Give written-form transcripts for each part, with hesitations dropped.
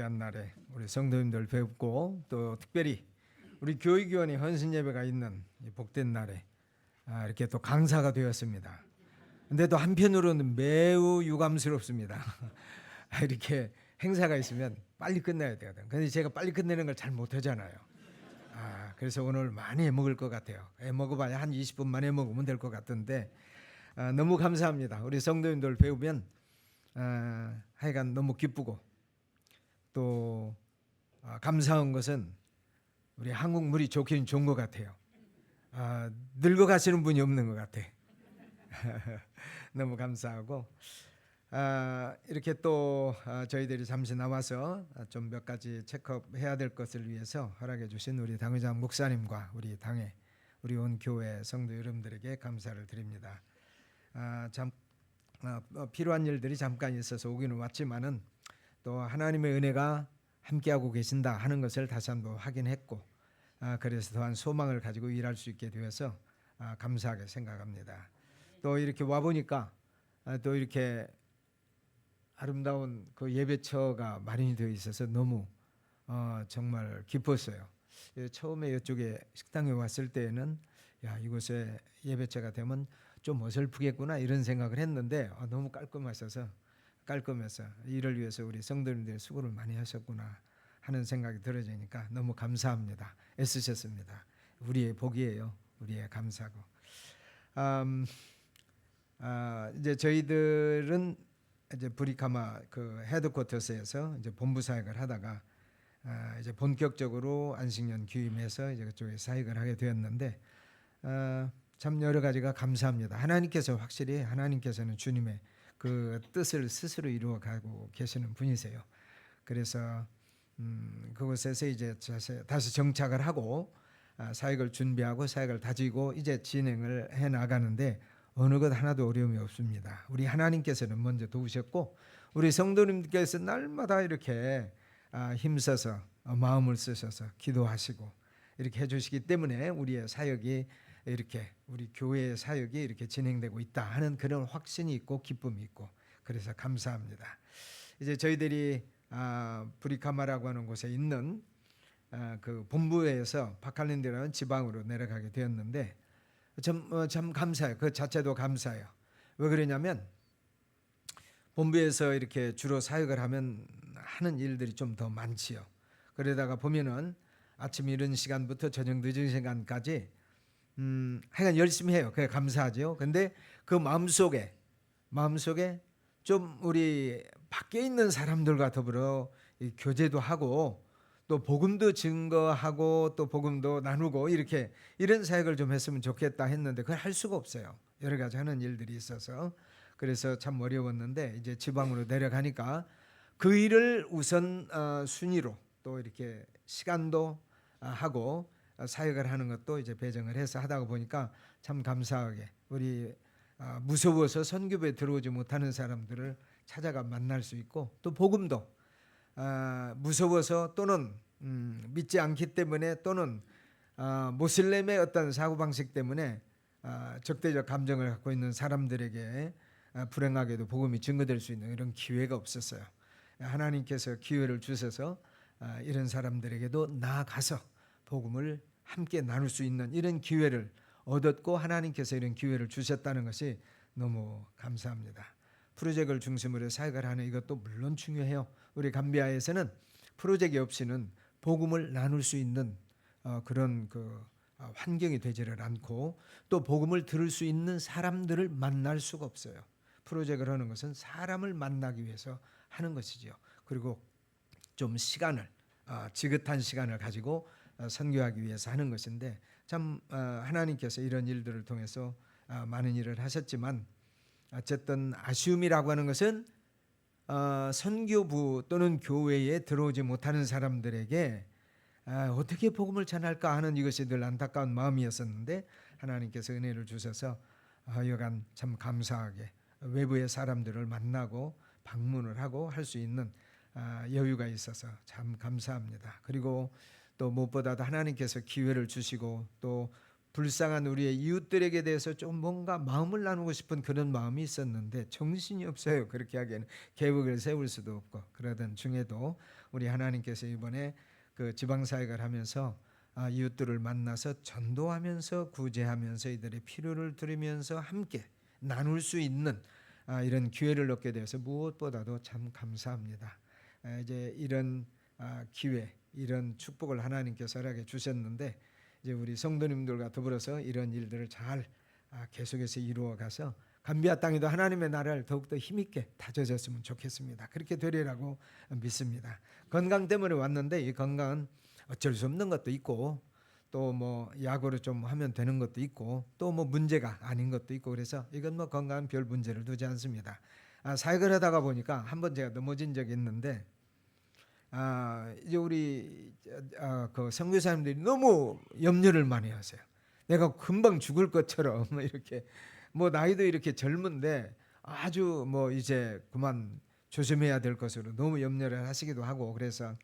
귀한 날에 우리 성도님들 뵙고 또 특별히 우리 교육위원회 헌신 예배가 있는 이 복된 날에 이렇게 또 강사가 되었습니다. 근데 또 한편으로는 매우 유감스럽습니다. 이렇게 행사가 있으면 빨리 끝내야 되거든. 근데 제가 빨리 끝내는 걸 잘 못하잖아요. 그래서 오늘 많이 해먹을 것 같아요. 해먹어봐야 한 20분 만에 먹으면 될 것 같은데 너무 감사합니다. 우리 성도님들 배우면 하여간 너무 기쁘고 또 감사한 것은 우리 한국 물이 좋기는 좋은 것 같아요. 늙어가시는 분이 없는 것 같아. 너무 감사하고 이렇게 또 저희들이 잠시 나와서 좀 몇 가지 체크업 해야 될 것을 위해서 허락해 주신 우리 당회장 목사님과 우리 당회 우리 온 교회 성도 여러분들에게 감사를 드립니다. 필요한 일들이 잠깐 있어서 오기는 왔지만은 또 하나님의 은혜가 함께하고 계신다 하는 것을 다시 한번 확인했고 그래서 더한 소망을 가지고 일할 수 있게 되어서 감사하게 생각합니다. 또 이렇게 와 보니까 또 이렇게 아름다운 그 예배처가 마련이 되어 있어서 너무 정말 기뻤어요. 처음에 이쪽에 식당에 왔을 때에는 야 이곳에 예배처가 되면 좀 어설프겠구나 이런 생각을 했는데 너무 깔끔해서 이를 위해서 우리 성도님들 수고를 많이 하셨구나 하는 생각이 들어지니까 너무 감사합니다. 애쓰셨습니다. 우리의 복이에요. 우리의 감사고. 이제 저희들은 이제 브리카마 그 헤드쿼터스에서 이제 본부 사역을 하다가 이제 본격적으로 안식년 귀임해서 이제 그쪽에 사역을 하게 되었는데 참 여러 가지가 감사합니다. 하나님께서는 주님의 그 뜻을 스스로 이루어가고 계시는 분이세요. 그래서 그곳에서 이제 다시 정착을 하고 사역을 준비하고 사역을 다지고 이제 진행을 해 나가는데 어느 것 하나도 어려움이 없습니다. 우리 하나님께서는 먼저 도우셨고 우리 성도님께서 날마다 이렇게 힘써서 마음을 쓰셔서 기도하시고 이렇게 해주시기 때문에 우리의 사역이 이렇게 우리 교회의 사역이 이렇게 진행되고 있다 하는 그런 확신이 있고 기쁨이 있고 그래서 감사합니다. 이제 저희들이 브리카마라고 하는 곳에 있는 그 본부에서 바칼린드라는 지방으로 내려가게 되었는데 참 감사해요. 그 자체도 감사해요. 왜 그러냐면 본부에서 이렇게 주로 사역을 하는 일들이 좀 더 많지요. 그러다가 보면은 아침 이른 시간부터 저녁 늦은 시간까지 하여간 열심히 해요. 그게 감사하죠. 근데 그 마음속에 좀 우리 밖에 있는 사람들과 더불어 교제도 하고 또 복음도 증거하고 또 복음도 나누고 이런 사역을 좀 했으면 좋겠다 했는데 그걸 할 수가 없어요. 여러 가지 하는 일들이 있어서 그래서 참 어려웠는데 이제 지방으로 내려가니까 그 일을 우선 순위로 또 이렇게 시간도 하고 사역을 하는 것도 이제 배정을 해서 하다가 보니까 참 감사하게 우리 무서워서 선교부에 들어오지 못하는 사람들을 찾아가 만날 수 있고 또 복음도 무서워서 또는 믿지 않기 때문에 또는 모슬렘의 어떤 사고방식 때문에 적대적 감정을 갖고 있는 사람들에게 불행하게도 복음이 증거될 수 있는 이런 기회가 없었어요. 하나님께서 기회를 주셔서 이런 사람들에게도 나아가서 복음을 함께 나눌 수 있는 이런 기회를 얻었고 하나님께서 이런 기회를 주셨다는 것이 너무 감사합니다. 프로젝트를 중심으로 사역을 하는 이것도 물론 중요해요. 우리 감비아에서는 프로젝트 없이는 복음을 나눌 수 있는 그런 환경이 되지를 않고 또 복음을 들을 수 있는 사람들을 만날 수가 없어요. 프로젝트를 하는 것은 사람을 만나기 위해서 하는 것이죠. 그리고 좀 지긋한 시간을 가지고 선교하기 위해서 하는 것인데 참 하나님께서 이런 일들을 통해서 많은 일을 하셨지만 어쨌든 아쉬움이라고 하는 것은 선교부 또는 교회에 들어오지 못하는 사람들에게 어떻게 복음을 전할까 하는 이것이 늘 안타까운 마음이었었는데 하나님께서 은혜를 주셔서 여간 참 감사하게 외부의 사람들을 만나고 방문을 하고 할 수 있는 여유가 있어서 참 감사합니다. 그리고 또 무엇보다도 하나님께서 기회를 주시고 또 불쌍한 우리의 이웃들에게 대해서 좀 뭔가 마음을 나누고 싶은 그런 마음이 있었는데 정신이 없어요. 그렇게 하기에는 계획을 세울 수도 없고. 그러던 중에도 우리 하나님께서 이번에 그 지방사역을 하면서 이웃들을 만나서 전도하면서 구제하면서 이들의 필요를 들으면서 함께 나눌 수 있는 이런 기회를 얻게 되어서 무엇보다도 참 감사합니다. 이제 이런 기회, 이런 축복을 하나님께서 허락해 주셨는데 이제 우리 성도님들과 더불어서 이런 일들을 잘 계속해서 이루어가서 감비아 땅에도 하나님의 나라를 더욱더 힘있게 다져졌으면 좋겠습니다. 그렇게 되리라고 믿습니다. 건강 때문에 왔는데 이 건강은 어쩔 수 없는 것도 있고 또 뭐 약으로 좀 하면 되는 것도 있고 또 뭐 문제가 아닌 것도 있고 그래서 이건 뭐 건강은 별 문제를 두지 않습니다. 사역을 하다가 보니까 한번 제가 넘어진 적이 있는데 이제 우리 그 선교사님들이 너무 염려를 많이 하세요. 내가 금방 죽을 것처럼 이렇게 뭐 나이도 이렇게 젊은데 아주 뭐 이제 그만 조심해야 될 것으로 너무 염려를 하시기도 하고 그래서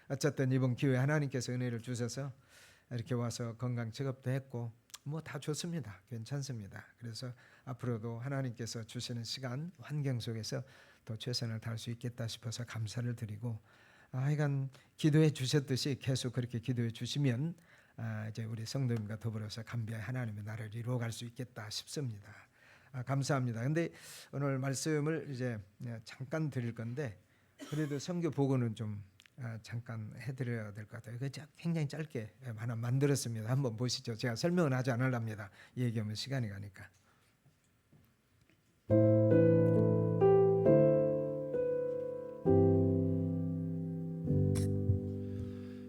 어쨌든 이번 기회에 하나님께서 은혜를 주셔서 이렇게 와서 건강 체크업도 했고 뭐 다 좋습니다. 괜찮습니다. 그래서 앞으로도 하나님께서 주시는 시간 환경 속에서 더 최선을 다할 수 있겠다 싶어서 감사를 드리고 하여간 기도해 주셨듯이 계속 그렇게 기도해 주시면 이제 우리 성도님과 더불어서 감비의 하나님의 나라를 이루어갈 수 있겠다 싶습니다. 감사합니다. 근데 오늘 말씀을 이제 잠깐 드릴 건데 그래도 선교 보고는 좀 잠깐 해드려야 될 것 같아요. 굉장히 짧게 하나 만들었습니다. 한번 보시죠. 제가 설명은 하지 않으랍니다. 얘기하면 시간이 가니까.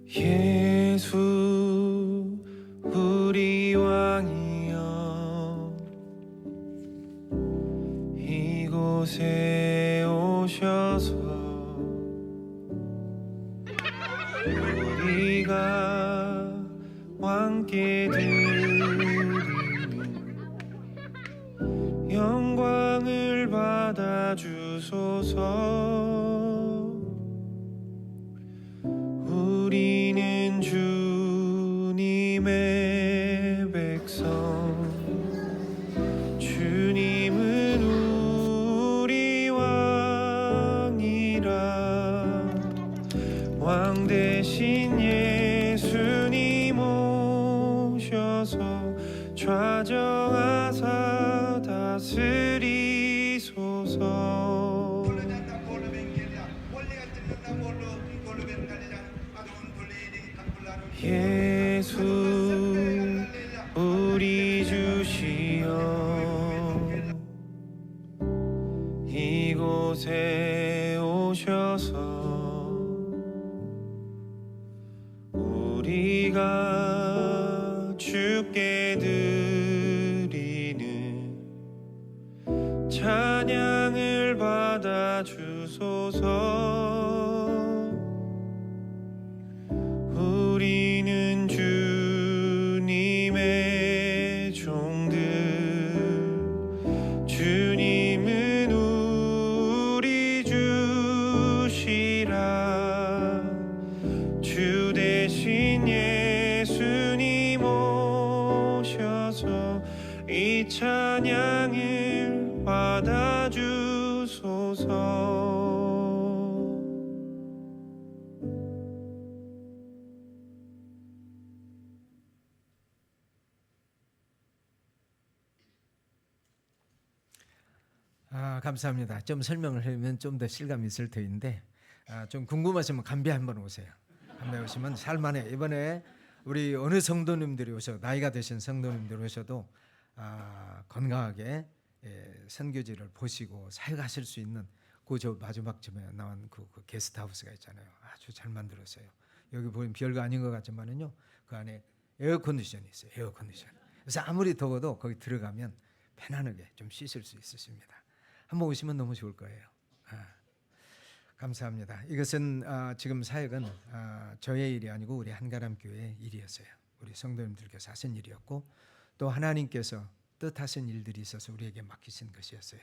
예수 우리 왕이여 이곳에 오셔서 우리가 왕께 드리는 영광을 받아 주소서. 우리는 주님의 백성, 주님은 우리 왕이라. 왕 대신 예수님 오셔서 좌정하사 다스리소서. 예수 우리 주시여 이곳에 오셔서 우리가 주께 드리는 찬양을 받아 주소서. 우리는 주님의 종들, 주님은 우리 주시라. 주 대신 예수님 오셔서 이 찬양을 받아 주소서. 감사합니다. 좀 설명을 하면 좀 더 실감이 있을 터인데 좀 궁금하시면 감비 한번 오세요. 감비 오시면 살만해. 이번에 우리 어느 성도님들이 오셔도 나이가 드신 성도님들이 오셔도 건강하게 선교지를 보시고 사역하실 수 있는 그 저 마지막쯤에 나온 그 게스트하우스가 있잖아요. 아주 잘 만들었어요. 여기 보면 별거 아닌 것 같지만은요 그 안에 에어컨디션이 있어요. 에어컨디션. 그래서 아무리 더워도 거기 들어가면 편안하게 좀 쉬실 수 있으십니다. 한번 오시면 너무 좋을 거예요. 감사합니다. 이것은 지금 사역은 저의 일이 아니고 우리 한가람 교회의 일이었어요. 우리 성도님들께서 하신 일이었고 또 하나님께서 뜻하신 일들이 있어서 우리에게 맡기신 것이었어요.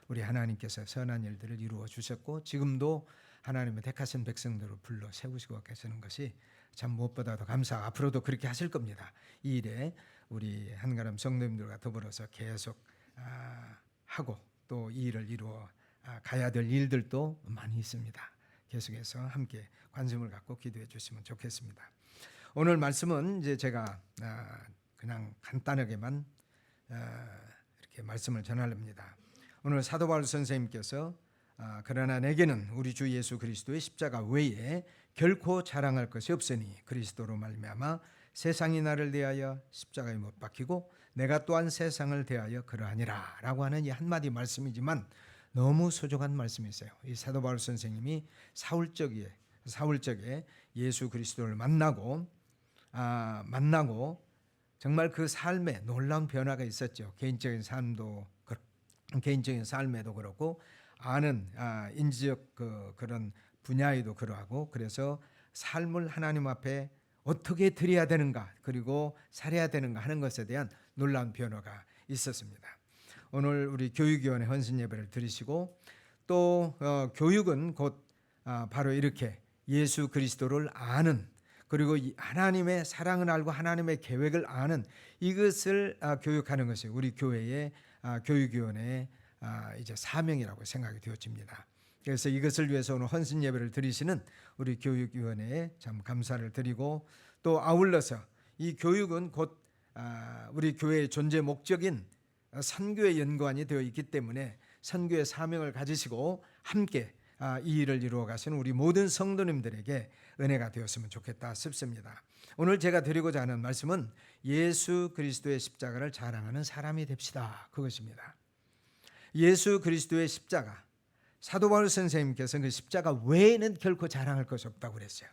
우리 하나님께서 선한 일들을 이루어 주셨고 지금도 하나님의 택하신 백성들을 불러 세우시고 계시는 것이 참 무엇보다도 감사. 앞으로도 그렇게 하실 겁니다. 이 일에 우리 한가람 성도님들과 더불어서 계속 하고 또 이 일을 이루어 가야 될 일들도 많이 있습니다. 계속해서 함께 관심을 갖고 기도해 주시면 좋겠습니다. 오늘 말씀은 이제 제가 그냥 간단하게만 이렇게 말씀을 전하렵니다. 오늘 사도 바울 선생님께서 그러나 내게는 우리 주 예수 그리스도의 십자가 외에 결코 자랑할 것이 없으니 그리스도로 말미암아 세상이 나를 대하여 십자가에 못 박히고 내가 또한 세상을 대하여 그러하니라 라고 하는 이 한마디 말씀이지만 너무 소중한 말씀이 있어요. 이 사도 바울 선생님이 사울 적에 예수 그리스도를 만나고 정말 그 삶에 놀라운 변화가 있었죠. 개인적인 삶에도 그렇고 아는 인지적 그런 분야에도 그러하고, 그래서 삶을 하나님 앞에 어떻게 드려야 되는가 그리고 살아야 되는가 하는 것에 대한 놀라운 변화가 있었습니다. 오늘 우리 교육위원회 헌신 예배를 드리시고 또 교육은 곧 바로 이렇게 예수 그리스도를 아는, 그리고 하나님의 사랑을 알고 하나님의 계획을 아는 이것을 교육하는 것이 우리 교회의 교육위원회의 이제 사명이라고 생각이 되어집니다. 그래서 이것을 위해서 오늘 헌신 예배를 드리시는 우리 교육위원회에 참 감사를 드리고, 또 아울러서 이 교육은 곧 우리 교회의 존재 목적인 선교의 연관이 되어 있기 때문에 선교의 사명을 가지시고 함께 이 일을 이루어 가시는 우리 모든 성도님들에게 은혜가 되었으면 좋겠다 싶습니다. 오늘 제가 드리고자 하는 말씀은 예수 그리스도의 십자가를 자랑하는 사람이 됩시다, 그것입니다. 예수 그리스도의 십자가, 사도 바울 선생님께서 그 십자가 외에는 결코 자랑할 것이 없다고 그랬어요.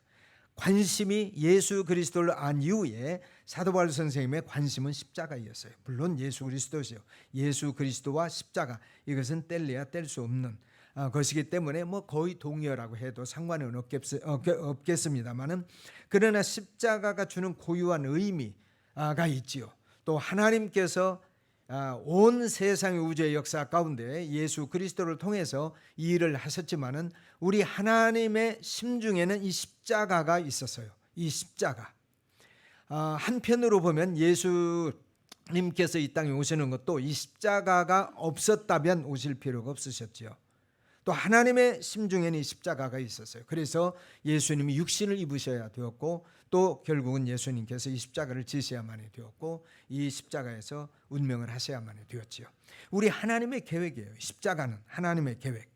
관심이 예수 그리스도를 안 이후에 사도 바울 선생님의 관심은 십자가였어요. 물론 예수 그리스도시요, 예수 그리스도와 십자가, 이것은 뗄래야 뗄 수 없는 것이기 때문에 뭐 거의 동의어라고 해도 상관은 없겠습니다만은, 그러나 십자가가 주는 고유한 의미가 있지요. 또 하나님께서 온 세상의 우주의 역사 가운데 예수 그리스도를 통해서 이 일을 하셨지만은 우리 하나님의 심중에는 이 십자가가 있었어요. 이 십자가, 한편으로 보면 예수님께서 이 땅에 오시는 것도 이 십자가가 없었다면 오실 필요가 없으셨지요. 또 하나님의 심중에는 이 십자가가 있었어요. 그래서 예수님이 육신을 입으셔야 되었고, 또 결국은 예수님께서 이 십자가를 지셔야만이 되었고, 이 십자가에서 운명을 하셔야만이 되었지요. 우리 하나님의 계획이에요. 십자가는 하나님의 계획.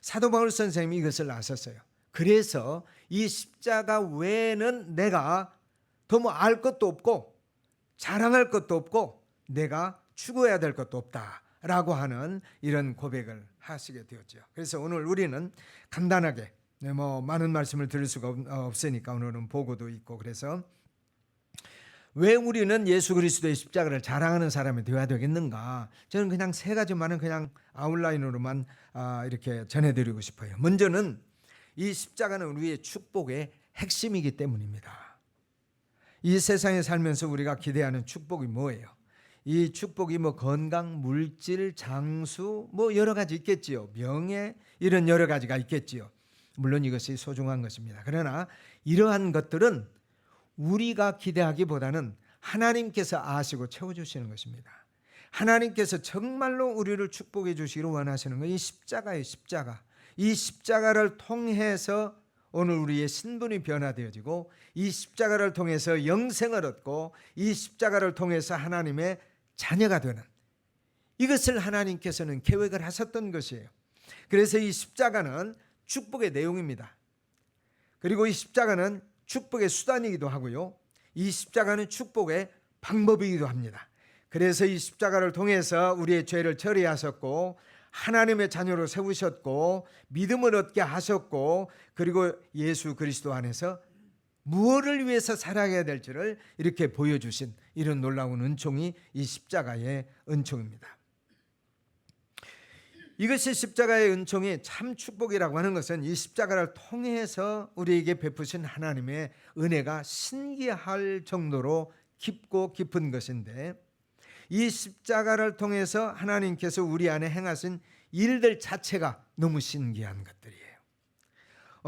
사도 바울 선생님이 이것을 아셨어요. 그래서 이 십자가 외에는 내가 더 뭐 알 것도 없고 자랑할 것도 없고 내가 추구해야 될 것도 없다라고 하는 이런 고백을 하시게 되었죠. 그래서 오늘 우리는 간단하게 뭐 많은 말씀을 드릴 수가 없으니까 오늘은 보고도 있고, 그래서 왜 우리는 예수 그리스도의 십자가를 자랑하는 사람이 되어야 되겠는가? 저는 그냥 세 가지만은 그냥 아웃라인으로만 이렇게 전해드리고 싶어요. 먼저는 이 십자가는 우리의 축복의 핵심이기 때문입니다. 이 세상에 살면서 우리가 기대하는 축복이 뭐예요? 이 축복이 뭐 건강, 물질, 장수 뭐 여러 가지 있겠지요. 명예, 이런 여러 가지가 있겠지요. 물론 이것이 소중한 것입니다. 그러나 이러한 것들은 우리가 기대하기보다는 하나님께서 아시고 채워주시는 것입니다. 하나님께서 정말로 우리를 축복해 주시기를 원하시는 건 이 십자가예요. 십자가. 이 십자가를 통해서 오늘 우리의 신분이 변화되어지고, 이 십자가를 통해서 영생을 얻고, 이 십자가를 통해서 하나님의 자녀가 되는, 이것을 하나님께서는 계획을 하셨던 것이에요. 그래서 이 십자가는 축복의 내용입니다. 그리고 이 십자가는 축복의 수단이기도 하고요, 이 십자가는 축복의 방법이기도 합니다. 그래서 이 십자가를 통해서 우리의 죄를 처리하셨고, 하나님의 자녀로 세우셨고, 믿음을 얻게 하셨고, 그리고 예수 그리스도 안에서 무엇을 위해서 살아가야 될지를 이렇게 보여주신 이런 놀라운 은총이 이 십자가의 은총입니다. 이것이 십자가의 은총이 참 축복이라고 하는 것은 이 십자가를 통해서 우리에게 베푸신 하나님의 은혜가 신기할 정도로 깊고 깊은 것인데, 이 십자가를 통해서 하나님께서 우리 안에 행하신 일들 자체가 너무 신기한 것들이에요.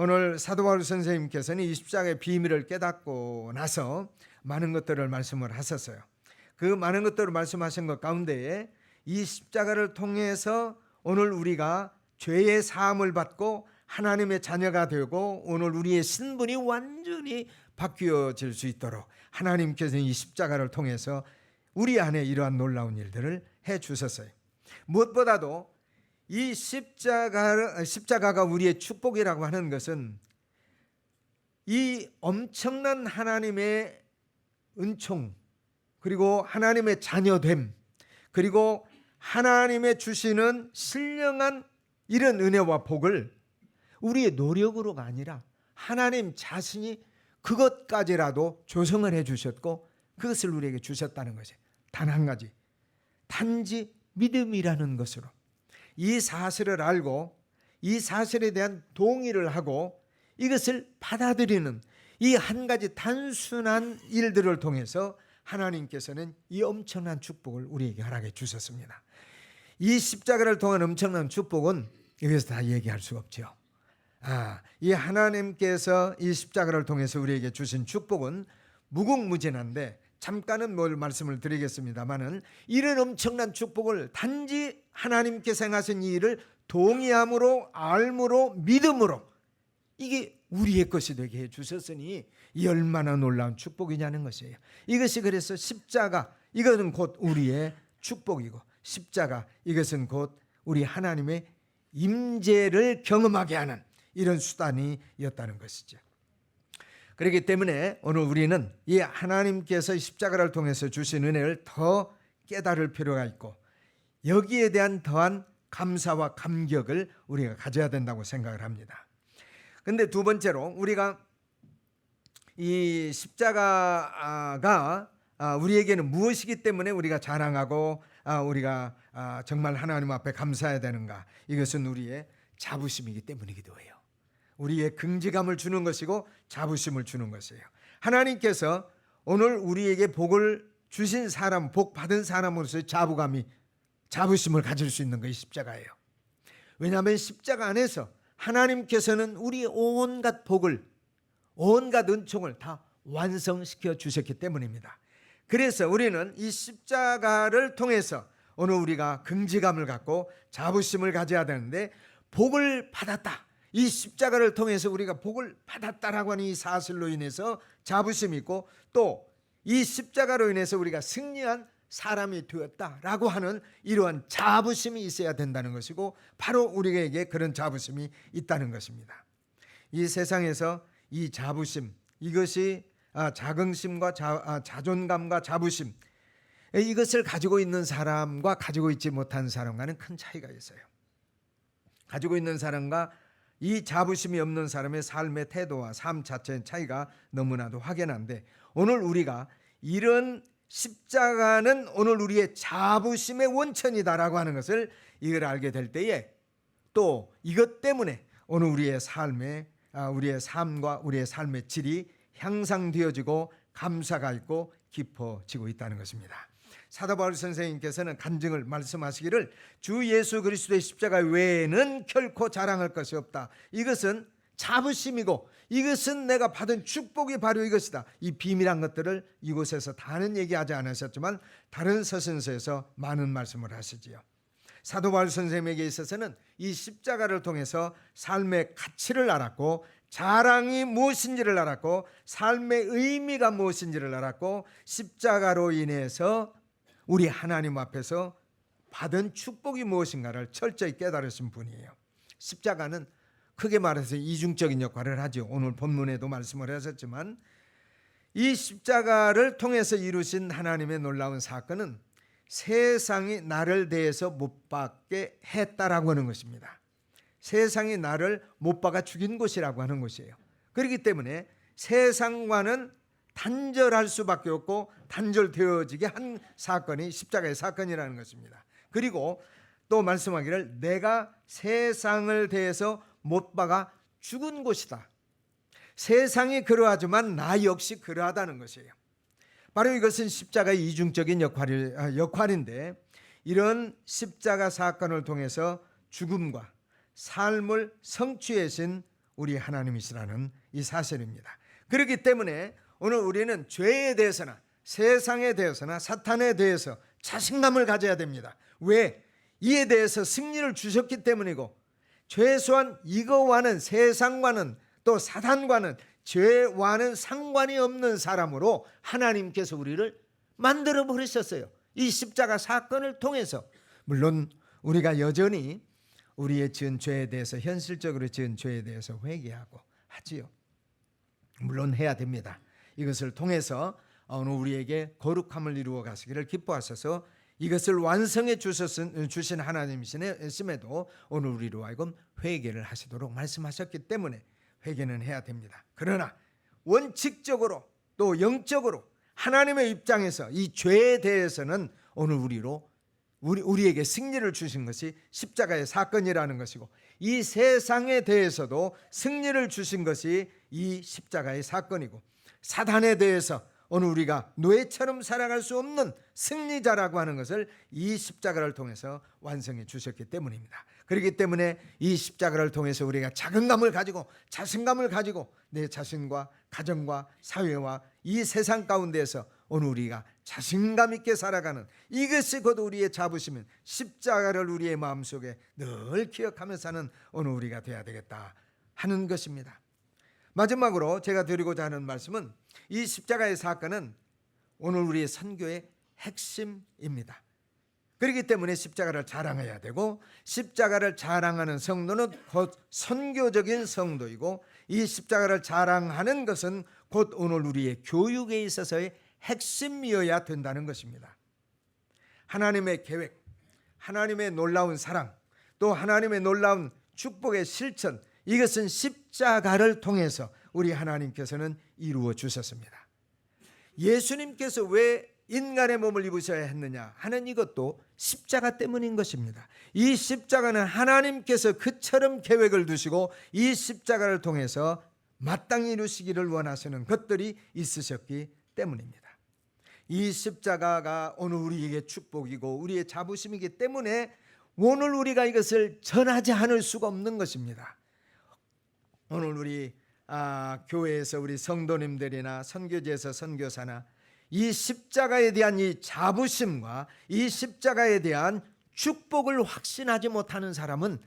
오늘 사도 바울 선생님께서는 이 십자가의 비밀을 깨닫고 나서 많은 것들을 말씀을 하셨어요. 그 많은 것들을 말씀하신 것 가운데에 이 십자가를 통해서 오늘 우리가 죄의 사함을 받고 하나님의 자녀가 되고 오늘 우리의 신분이 완전히 바뀌어질 수 있도록 하나님께서는 이 십자가를 통해서 우리 안에 이러한 놀라운 일들을 해 주셨어요. 무엇보다도 이 십자가가 우리의 축복이라고 하는 것은 이 엄청난 하나님의 은총, 그리고 하나님의 자녀됨, 그리고 하나님의 주시는 신령한 이런 은혜와 복을 우리의 노력으로가 아니라 하나님 자신이 그것까지라도 조성을 해 주셨고 그것을 우리에게 주셨다는 것이 단 한 가지, 단지 믿음이라는 것으로 이 사실을 알고 이 사실에 대한 동의를 하고 이것을 받아들이는 이 한 가지 단순한 일들을 통해서 하나님께서는 이 엄청난 축복을 우리에게 허락해 주셨습니다. 이 십자가를 통한 엄청난 축복은 여기서 다 얘기할 수가 없죠. 이 하나님께서 이 십자가를 통해서 우리에게 주신 축복은 무궁무진한데 잠깐은 뭘 말씀을 드리겠습니다만은 이런 엄청난 축복을 단지 하나님께서 행하신 이 일을 동의함으로 알므로 믿음으로 이게 우리의 것이 되게 해주셨으니 이 얼마나 놀라운 축복이냐는 것이에요. 이것이 그래서 십자가, 이것은 곧 우리의 축복이고 십자가, 이것은 곧 우리 하나님의 임재를 경험하게 하는 이런 수단이었다는 것이죠. 그렇기 때문에 오늘 우리는 이 하나님께서 십자가를 통해서 주신 은혜를 더 깨달을 필요가 있고 여기에 대한 더한 감사와 감격을 우리가 가져야 된다고 생각을 합니다. 근데 두 번째로 우리가 이 십자가가 우리에게는 무엇이기 때문에 우리가 자랑하고 우리가 정말 하나님 앞에 감사해야 되는가? 이것은 우리의 자부심이기 때문이기도 해요. 우리의 긍지감을 주는 것이고 자부심을 주는 것이에요. 하나님께서 오늘 우리에게 복을 주신 사람, 복 받은 사람으로서의 자부심을 가질 수 있는 것이 십자가예요. 왜냐하면 십자가 안에서 하나님께서는 우리의 온갖 복을, 온갖 은총을 다 완성시켜 주셨기 때문입니다. 그래서 우리는 이 십자가를 통해서 오늘 우리가 긍지감을 갖고 자부심을 가져야 되는데 복을 받았다. 이 십자가를 통해서 우리가 복을 받았다라고 하는 이 사실로 인해서 자부심이 있고 또 이 십자가로 인해서 우리가 승리한 사람이 되었다라고 하는 이러한 자부심이 있어야 된다는 것이고 바로 우리에게 그런 자부심이 있다는 것입니다. 이 세상에서 이 자부심, 이것이 자긍심과 자존감과 자부심, 이것을 가지고 있는 사람과 가지고 있지 못한 사람과는 큰 차이가 있어요. 가지고 있는 사람과 이 자부심이 없는 사람의 삶의 태도와 삶 자체의 차이가 너무나도 확연한데 오늘 우리가 이런 십자가는 오늘 우리의 자부심의 원천이다라고 하는 것을 이걸 알게 될 때에 또 이것 때문에 오늘 우리의 우리의 삶과 우리의 삶의 질이 향상되어지고 감사가 있고 깊어지고 있다는 것입니다. 사도 바울 선생님께서는 간증을 말씀하시기를 주 예수 그리스도의 십자가 외에는 결코 자랑할 것이 없다. 이것은 자부심이고 이것은 내가 받은 축복이 바로 이것이다. 이 비밀한 것들을 이곳에서 다는 얘기하지 않으셨지만 다른 서신서에서 많은 말씀을 하시지요. 사도 바울 선생님에게 있어서는 이 십자가를 통해서 삶의 가치를 알았고 자랑이 무엇인지를 알았고 삶의 의미가 무엇인지를 알았고 십자가로 인해서 우리 하나님 앞에서 받은 축복이 무엇인가를 철저히 깨달으신 분이에요. 십자가는 크게 말해서 이중적인 역할을 하죠. 오늘 본문에도 말씀을 하셨지만 이 십자가를 통해서 이루신 하나님의 놀라운 사건은 세상이 나를 대해서 못 박게 했다라고 하는 것입니다. 세상이 나를 못 박아 죽인 것이라고 하는 것이에요. 그렇기 때문에 세상과는 단절할 수밖에 없고 단절되어지게 한 사건이 십자가의 사건이라는 것입니다. 그리고 또 말씀하기를 내가 세상을 대해서 못 박아 죽은 것이다. 세상이 그러하지만 나 역시 그러하다는 것이에요. 바로 이것은 십자가의 이중적인 역할인데 이런 십자가 사건을 통해서 죽음과 삶을 성취하신 우리 하나님이시라는 이 사실입니다. 그렇기 때문에 오늘 우리는 죄에 대해서나 세상에 대해서나 사탄에 대해서 자신감을 가져야 됩니다. 왜? 이에 대해서 승리를 주셨기 때문이고, 최소한 이거와는, 세상과는 또 사탄과는, 죄와는 상관이 없는 사람으로 하나님께서 우리를 만들어 버리셨어요. 이 십자가 사건을 통해서. 물론 우리가 여전히 우리의 지은 죄에 대해서, 현실적으로 지은 죄에 대해서 회개하고 하지요. 물론 해야 됩니다. 이것을 통해서 오늘 우리에게 거룩함을 이루어 가시기를 기뻐하셔서 이것을 완성해 주신 하나님이심에도 오늘 우리로 하여금 회개를 하시도록 말씀하셨기 때문에 회개는 해야 됩니다. 그러나 원칙적으로 또 영적으로 하나님의 입장에서 이 죄에 대해서는 오늘 우리에게 승리를 주신 것이 십자가의 사건이라는 것이고, 이 세상에 대해서도 승리를 주신 것이 이 십자가의 사건이고, 사단에 대해서 오늘 우리가 노예처럼 살아갈 수 없는 승리자라고 하는 것을 이 십자가를 통해서 완성해 주셨기 때문입니다. 그렇기 때문에 이 십자가를 통해서 우리가 자긍감을 가지고, 자신감을 가지고 내 자신과 가정과 사회와 이 세상 가운데에서 오늘 우리가 자신감 있게 살아가는, 이것이 곧 우리의 자부심인 십자가를 우리의 마음속에 늘 기억하며 사는 오늘 우리가 되어야 되겠다 하는 것입니다. 마지막으로 제가 드리고자 하는 말씀은, 이 십자가의 사건은 오늘 우리의 선교의 핵심입니다. 그렇기 때문에 십자가를 자랑해야 되고, 십자가를 자랑하는 성도는 곧 선교적인 성도이고, 이 십자가를 자랑하는 것은 곧 오늘 우리의 교육에 있어서의 핵심이어야 된다는 것입니다. 하나님의 계획, 하나님의 놀라운 사랑, 또 하나님의 놀라운 축복의 실천, 이것은 십자가를 통해서 우리 하나님께서는 이루어 주셨습니다. 예수님께서 왜 인간의 몸을 입으셔야 했느냐 하는 이것도 십자가 때문인 것입니다. 이 십자가는 하나님께서 그처럼 계획을 두시고 이 십자가를 통해서 마땅히 이루시기를 원하시는 것들이 있으셨기 때문입니다. 이 십자가가 오늘 우리에게 축복이고 우리의 자부심이기 때문에 오늘 우리가 이것을 전하지 않을 수가 없는 것입니다. 오늘 우리 교회에서 우리 성도님들이나 선교지에서 선교사나 이 십자가에 대한 이 자부심과 이 십자가에 대한 축복을 확신하지 못하는 사람은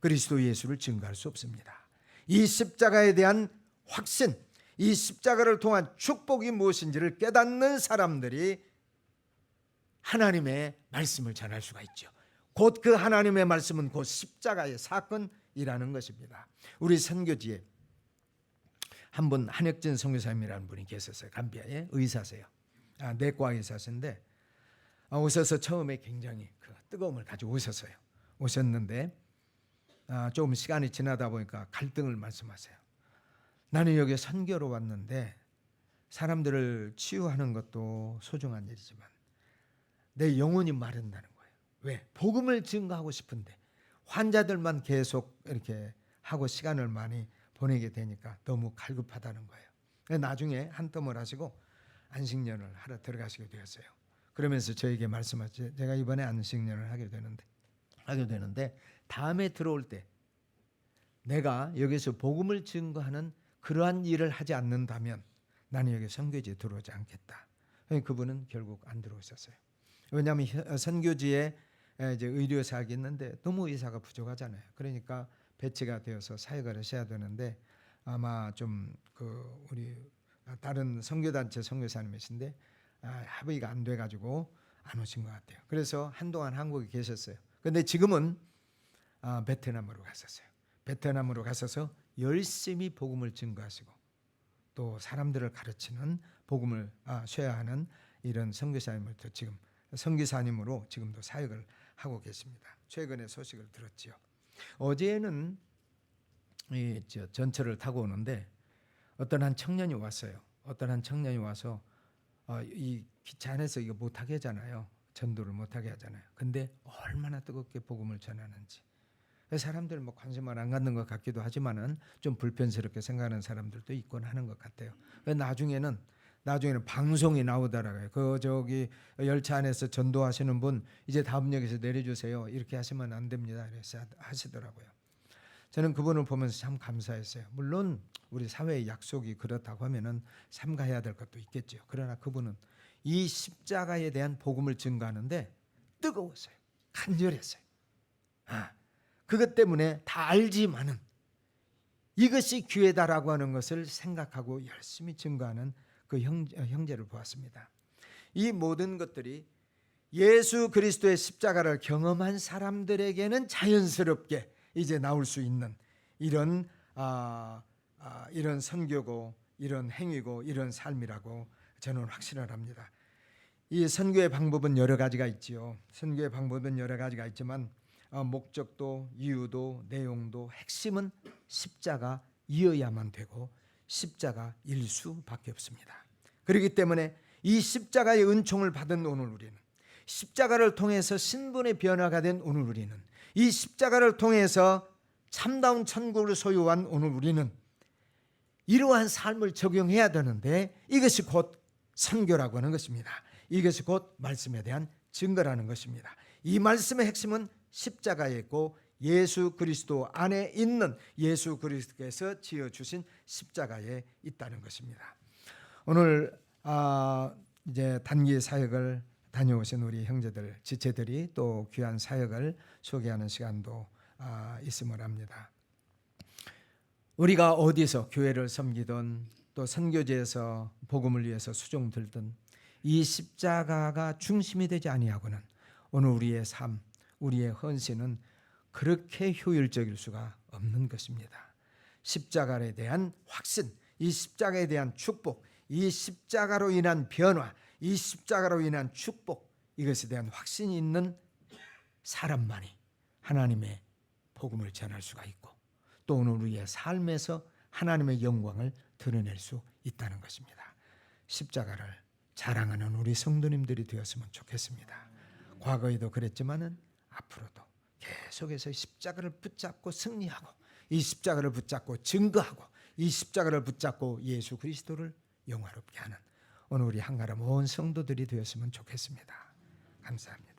그리스도 예수를 증거할 수 없습니다. 이 십자가에 대한 확신, 이 십자가를 통한 축복이 무엇인지를 깨닫는 사람들이 하나님의 말씀을 전할 수가 있죠. 곧 그 하나님의 말씀은 곧 십자가의 사건이라는 것입니다. 우리 선교지에 한 분 한혁진 선교사님이라는 분이 계셨어요. 감비아에 의사세요. 내과 의사신데 오셔서 처음에 굉장히 그 뜨거움을 가지고 오셨는데 조금 시간이 지나다 보니까 갈등을 말씀하세요. 나는 여기 선교로 왔는데 사람들을 치유하는 것도 소중한 일이지만 내 영혼이 마른다는 거예요. 왜? 복음을 증거하고 싶은데 환자들만 계속 이렇게 하고 시간을 많이 보내게 되니까 너무 갈급하다는 거예요. 나중에 한텀을 하시고 안식년을 하러 들어가시게 되었어요. 그러면서 저에게 말씀하지, 제가 이번에 안식년을 하게 되는데 다음에 들어올 때 내가 여기서 복음을 증거하는 그러한 일을 하지 않는다면 나는 여기 선교지에 들어오지 않겠다. 그분은 결국 안 들어오셨어요. 왜냐하면 선교지에 이제 의료사학이 있는데 너무 의사가 부족하잖아요. 그러니까 배치가 되어서 사역을 하셔야 되는데 아마 좀 그 우리 다른 선교단체 선교사님이신데 합의가 안 돼가지고 안 오신 것 같아요. 그래서 한동안 한국에 계셨어요. 그런데 지금은 베트남으로 갔었어요. 베트남으로 가셔서 열심히 복음을 증거하시고 또 사람들을 가르치는 복음을 쇠야 하는 이런 선교사님을 지금 선교사님으로 지금도 사역을 하고 계십니다. 최근에 소식을 들었지요. 어제는 전철을 타고 오는데 어떤 한 청년이 왔어요. 어떤 한 청년이 와서 이 기차 안에서 이거 못하게 하잖아요. 전도를 못하게 하잖아요. 근데 얼마나 뜨겁게 복음을 전하는지. 사람들 뭐 관심을 안 갖는 것 같기도 하지만은 좀 불편스럽게 생각하는 사람들도 있곤 하는 것 같아요. 나중에는 방송이 나오더라고요. 그 저기 열차 안에서 전도하시는 분 이제 다음 역에서 내려주세요. 이렇게 하시면 안 됩니다. 이래서 하시더라고요. 저는 그분을 보면서 참 감사했어요. 물론 우리 사회의 약속이 그렇다고 하면은 삼가해야 될 것도 있겠죠. 그러나 그분은 이 십자가에 대한 복음을 증거하는데 뜨거웠어요. 간절했어요. 그것 때문에 다 알지만은 이것이 기회다라고 하는 것을 생각하고 열심히 증거하는 그 형제를 보았습니다. 이 모든 것들이 예수 그리스도의 십자가를 경험한 사람들에게는 자연스럽게 이제 나올 수 있는 이런 이런 선교고 이런 행위고 이런 삶이라고 저는 확신을 합니다. 이 선교의 방법은 여러 가지가 있지요. 선교의 방법은 여러 가지가 있지만 목적도 이유도 내용도 핵심은 십자가이어야만 되고 십자가일 수밖에 없습니다. 그렇기 때문에 이 십자가의 은총을 받은 오늘 우리는, 십자가를 통해서 신분의 변화가 된 오늘 우리는, 이 십자가를 통해서 참다운 천국을 소유한 오늘 우리는 이러한 삶을 적용해야 되는데 이것이 곧 선교라고 하는 것입니다. 이것이 곧 말씀에 대한 증거라는 것입니다. 이 말씀의 핵심은 십자가에 있고 예수 그리스도 안에 있는 예수 그리스도께서 지어주신 십자가에 있다는 것입니다. 오늘 이제 단기 사역을 다녀오신 우리 형제들, 지체들이 또 귀한 사역을 소개하는 시간도 있음을 합니다. 우리가 어디서 교회를 섬기든 또 선교지에서 복음을 위해서 수종 들든 이 십자가가 중심이 되지 아니하고는 오늘 우리의 삶, 우리의 헌신은 그렇게 효율적일 수가 없는 것입니다. 십자가에 대한 확신, 이 십자가에 대한 축복, 이 십자가로 인한 변화, 이 십자가로 인한 축복, 이것에 대한 확신이 있는 사람만이 하나님의 복음을 전할 수가 있고 또 오늘 우리의 삶에서 하나님의 영광을 드러낼 수 있다는 것입니다. 십자가를 자랑하는 우리 성도님들이 되었으면 좋겠습니다. 과거에도 그랬지만은 앞으로도 계속해서 십자가를 붙잡고 승리하고 이 십자가를 붙잡고 증거하고 이 십자가를 붙잡고 예수 그리스도를 영화롭게 하는 오늘 우리 한가람 온 성도들이 되었으면 좋겠습니다. 감사합니다.